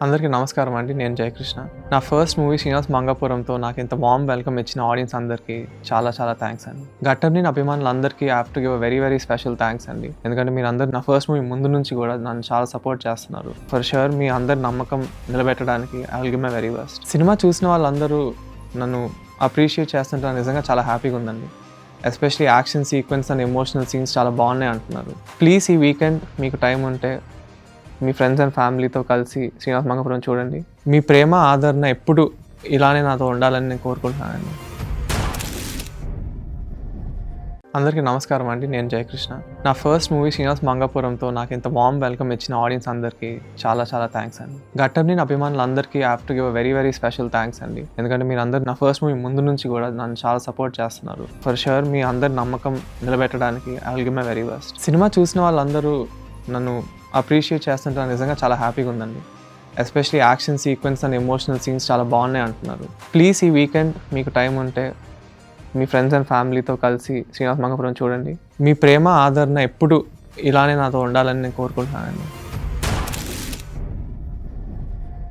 అందరికీ నమస్కారం అండి. నేను జయకృష్ణ. నా ఫస్ట్ మూవీ 'శ్రీనివాస్ మంగాపురం'తో నాకు ఇంత వార్మ్ వెల్కమ్ ఇచ్చిన ఆడియన్స్ అందరికీ చాలా చాలా థ్యాంక్స్ అండి. గట్టర్‌ని అభిమానులందరికీ I have to give a very very special thanks అండి. ఎందుకంటే మీరందరూ నా ఫస్ట్ మూవీ ముందు నుంచి కూడా నన్ను చాలా సపోర్ట్ చేస్తున్నారు. ఫర్ ష్యూర్ మీ అందరి నమ్మకం నిలబెట్టడానికి I will give my very best. Cinema చూసిన వాళ్ళందరూ నన్ను అప్రిషియేట్ చేస్తుంటే నిజంగా చాలా హ్యాపీగా ఉందండి. Especially action sequence and emotional scenes చాలా బాగున్నాయి అంటున్నారు. ప్లీజ్ ఈ వీకెండ్ మీకు టైం ఉంటే మీ ఫ్రెండ్స్ అండ్ ఫ్యామిలీతో కలిసి 'శ్రీనివాస్ మంగాపురం' చూడండి. మీ ప్రేమ ఆదరణ ఎప్పుడు ఇలానే నాతో ఉండాలని నేను కోరుకుంటున్నానండి. అందరికీ నమస్కారం అండి. నేను జయకృష్ణ. నా ఫస్ట్ మూవీ 'శ్రీనివాస్ మంగాపురం'తో నాకు ఇంత వార్మ్ వెల్కమ్ ఇచ్చిన ఆడియన్స్ అందరికీ చాలా చాలా థ్యాంక్స్ అండి. గట్టర్‌ని అభిమానులందరికీ I have to give a very very special thanks అండి. ఎందుకంటే మీరందరూ నా ఫస్ట్ మూవీ ముందు నుంచి కూడా నన్ను చాలా సపోర్ట్ చేస్తున్నారు. ఫర్ ష్యూర్ మీ అందరి నమ్మకం నిలబెట్టడానికి I will give my very best. Cinema చూసిన వాళ్ళందరూ నన్ను అప్రిషియేట్ చేస్తుంటే నిజంగా చాలా హ్యాపీగా ఉందండి. Especially action sequence and emotional scenes చాలా బాగున్నాయి అంటున్నారు. ప్లీజ్ ఈ వీకెండ్ మీకు టైం ఉంటే మీ ఫ్రెండ్స్ అండ్ ఫ్యామిలీతో కలిసి 'శ్రీనివాస్ మంగాపురం' చూడండి. మీ ప్రేమ ఆదరణ ఎప్పుడు ఇలానే నాతో ఉండాలని నేను కోరుకుంటున్నానండి.